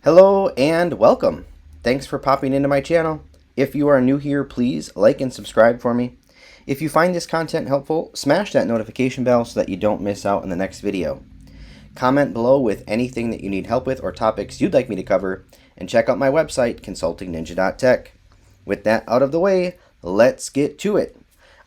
Hello and welcome. Thanks for popping into my channel. If you are new here, please like and subscribe for me. If you find this content helpful, smash that notification bell so that you don't miss out on the next video. Comment below with anything that you need help with or topics you'd like me to cover, and check out my website, consultingninja.tech. With that out of the way, let's get to it.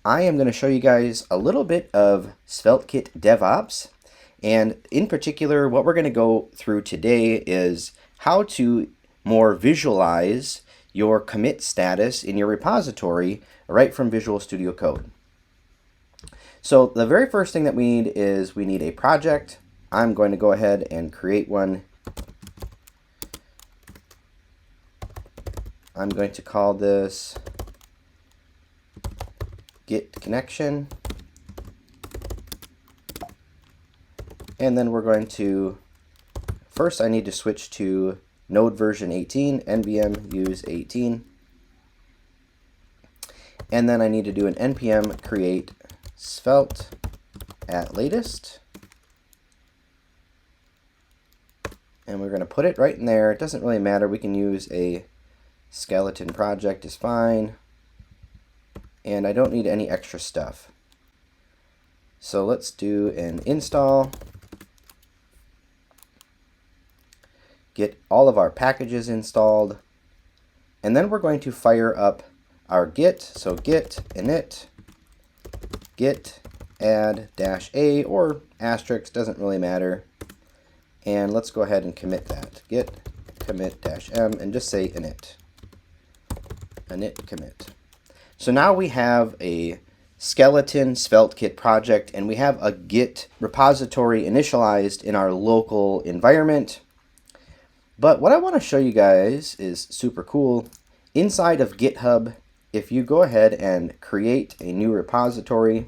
I am going to show you guys a little bit of SvelteKit DevOps, and in particular, what we're going to go through today is how to more visualize your commit status in your repository right from Visual Studio Code. So the very first thing that we need is we need a project. I'm going to go ahead and create one. I'm going to call this Git Connection. And then we're going to, first I need to switch to node version 18, npm use 18. And then I need to do an npm create svelte at latest. And we're going to put it right in there. It doesn't really matter. We can use a skeleton project is fine. And I don't need any extra stuff. So let's do an install. Get all of our packages installed, and then we're going to fire up our git. So git init git add -a or asterisk, doesn't really matter. And let's go ahead and commit that. Git commit -m and just say init commit. So now we have a skeleton SvelteKit project, and we have a Git repository initialized in our local environment. But what I want to show you guys is super cool. Inside of GitHub, if you go ahead and create a new repository,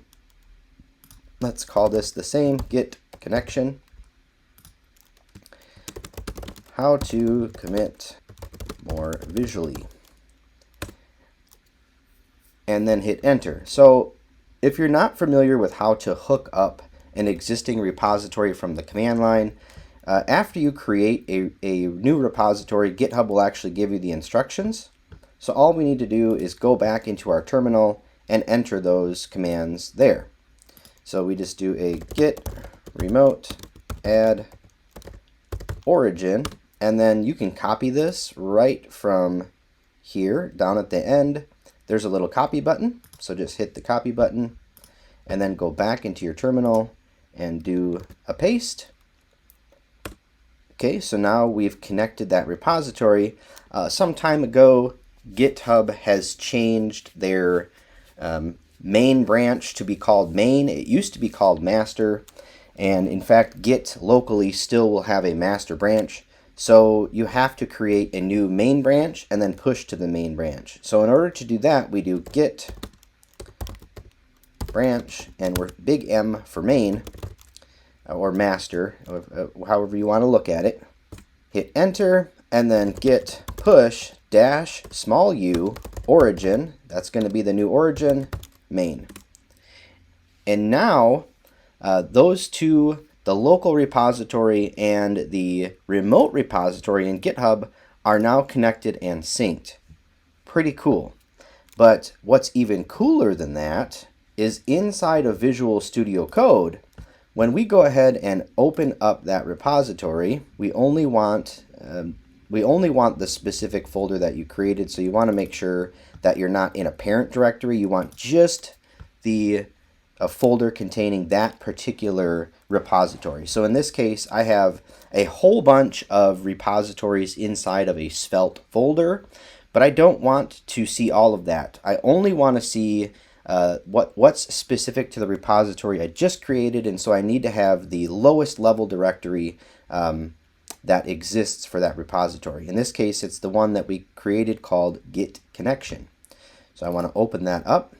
let's call this the same, Git Connection. How to commit more visually. And then hit enter. So if you're not familiar with how to hook up an existing repository from the command line, after you create a new repository, GitHub will actually give you the instructions. So all we need to do is go back into our terminal and enter those commands there. So we just do a git remote add origin, and then you can copy this right from here. Down at the end, there's a little copy button. So just hit the copy button and then go back into your terminal and do a paste. Okay, so now we've connected that repository. Some time ago, GitHub has changed their main branch to be called main. It used to be called master, and in fact, Git locally still will have a master branch. So you have to create a new main branch and then push to the main branch. So in order to do that, we do git branch, and we're big M for main, or master, however you want to look at it. Hit enter, and then git push small u origin, that's going to be the new origin, main. And now those two, the local repository and the remote repository in GitHub, are now connected and synced. Pretty cool. But what's even cooler than that is inside of Visual Studio Code, when we go ahead and open up that repository, we only want the specific folder that you created. So you want to make sure that you're not in a parent directory. You want just the folder containing that particular repository. So in this case, I have a whole bunch of repositories inside of a Svelte folder, but I don't want to see all of that. I only want to see what's specific to the repository I just created, and so I need to have the lowest level directory that exists for that repository. In this case, it's the one that we created called Git Connection. So I want to open that up.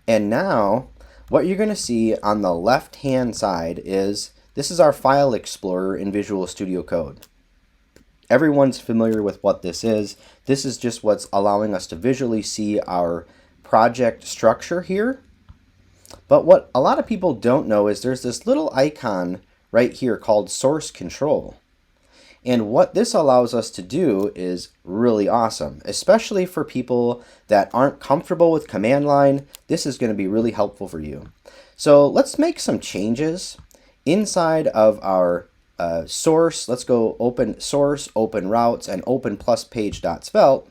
And now what you're going to see on the left-hand side is this is our file explorer in Visual Studio Code. Everyone's familiar with what this is. This is just what's allowing us to visually see our project structure here. But what a lot of people don't know is there's this little icon right here called source control. And what this allows us to do is really awesome, especially for people that aren't comfortable with command line. This is going to be really helpful for you. So let's make some changes inside of our source. Let's go open source, open routes, and open plus page.svelte.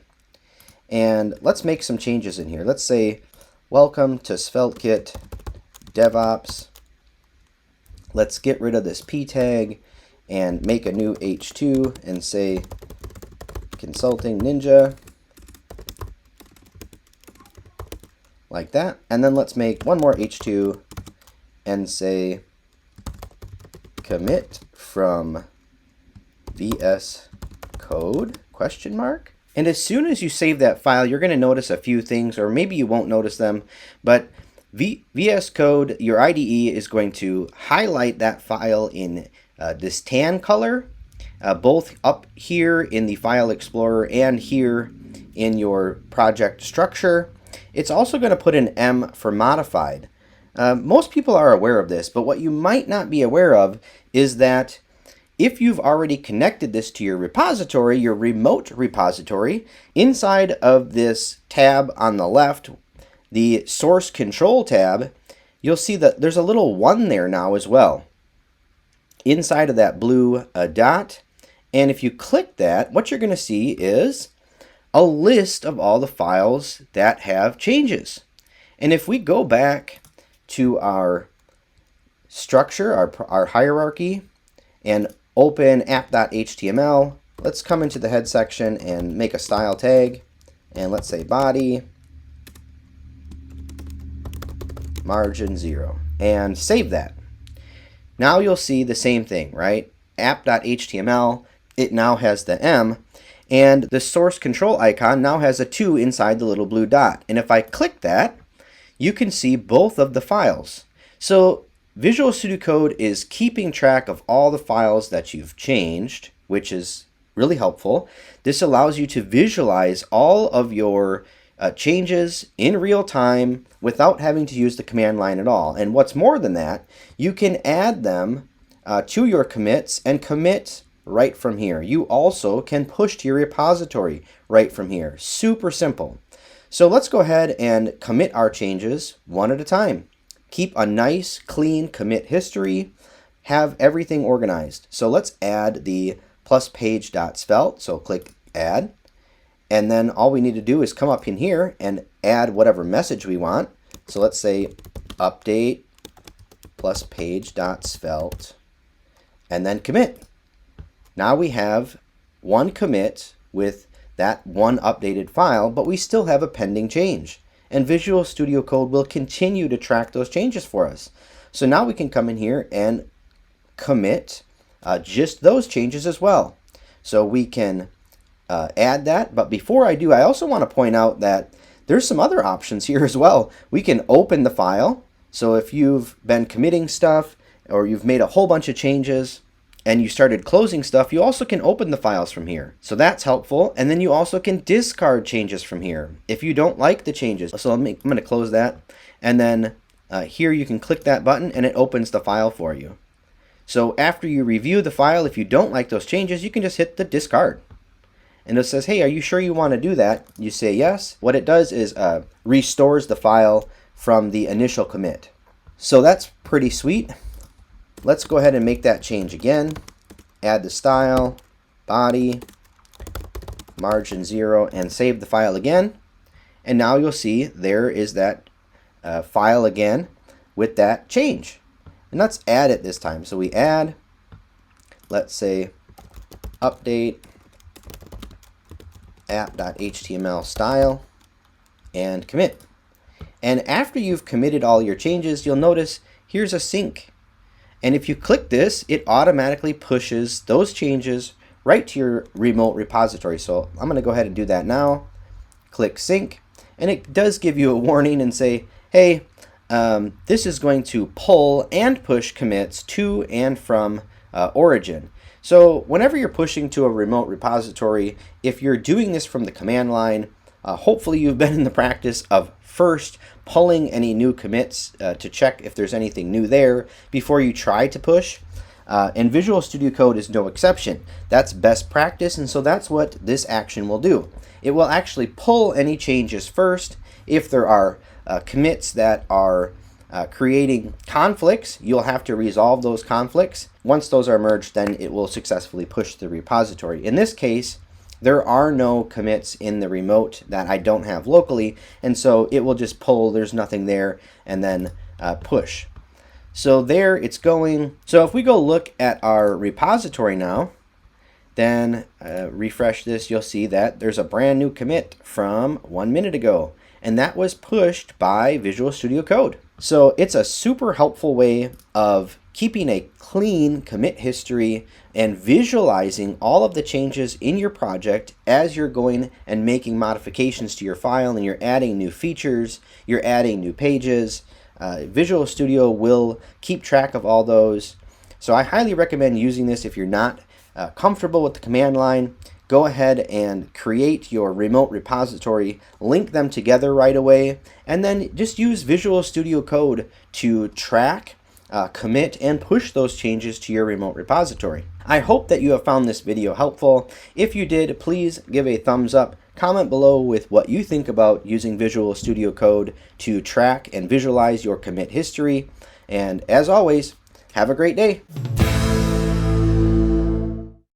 And let's make some changes in here. Let's say, welcome to SvelteKit DevOps. Let's get rid of this p tag and make a new h2 and say Consulting Ninja, like that. And then let's make one more h2 and say commit from VS Code ? And as soon as you save that file, you're going to notice a few things, or maybe you won't notice them, but VS Code, your IDE, is going to highlight that file in this tan color, both up here in the File Explorer and here in your project structure. It's also going to put an M for modified. Most people are aware of this, but what you might not be aware of is that if you've already connected this to your repository, your remote repository, inside of this tab on the left, the source control tab, you'll see that there's a little 1 there now as well, inside of that blue dot. And if you click that, what you're going to see is a list of all the files that have changes. And if we go back to our structure, our hierarchy, and open app.html, let's come into the head section and make a style tag, and let's say body margin 0, and save that. Now you'll see the same thing, right? App.html, it now has the M, and the source control icon now has a 2 inside the little blue dot. And if I click that, you can see both of the files. So Visual Studio Code is keeping track of all the files that you've changed, which is really helpful. This allows you to visualize all of your changes in real time without having to use the command line at all. And what's more than that, you can add them to your commits and commit right from here. You also can push to your repository right from here. Super simple. So let's go ahead and commit our changes one at a time. Keep a nice clean commit history. Have everything organized. So let's add the plus page.svelte. So click add. And then all we need to do is come up in here and add whatever message we want. So let's say update plus page.svelte and then commit. Now we have one commit with that one updated file, but we still have a pending change. And Visual Studio Code will continue to track those changes for us. So now we can come in here and commit just those changes as well. So we can add that, but before I do, I also want to point out that there's some other options here as well. We can open the file. So if you've been committing stuff or you've made a whole bunch of changes and you started closing stuff, you also can open the files from here. So that's helpful. And then you also can discard changes from here if you don't like the changes. So I'm going to close that. And then here you can click that button and it opens the file for you. So after you review the file, if you don't like those changes, you can just hit the discard. And it says, hey, are you sure you want to do that? You say yes. What it does is restores the file from the initial commit. So that's pretty sweet. Let's go ahead and make that change again. Add the style, body, margin 0, and save the file again. And now you'll see there is that file again with that change. And let's add it this time. So we add, let's say, update app.html style and commit. And after you've committed all your changes, you'll notice here's a sync. And if you click this, it automatically pushes those changes right to your remote repository. So I'm going to go ahead and do that now. Click sync. And it does give you a warning and say, hey, this is going to pull and push commits to and from origin. So whenever you're pushing to a remote repository, if you're doing this from the command line, hopefully you've been in the practice of first pulling any new commits to check if there's anything new there before you try to push. And Visual Studio Code is no exception. That's best practice, and so that's what this action will do. It will actually pull any changes first. If there are commits that are creating conflicts, you'll have to resolve those conflicts. Once those are merged, then it will successfully push the repository. In this case, there are no commits in the remote that I don't have locally, and so it will just pull, there's nothing there, and then push. So there it's going. So if we go look at our repository now, then refresh this, you'll see that there's a brand new commit from 1 minute ago, and that was pushed by Visual Studio Code. So it's a super helpful way of keeping a clean commit history and visualizing all of the changes in your project as you're going and making modifications to your file, and you're adding new features, you're adding new pages. Visual Studio will keep track of all those. So I highly recommend using this. If you're not comfortable with the command line, go ahead and create your remote repository, link them together right away, and then just use Visual Studio Code to track, commit, and push those changes to your remote repository. I hope that you have found this video helpful. If you did, please give a thumbs up. Comment below with what you think about using Visual Studio Code to track and visualize your commit history. And as always, have a great day.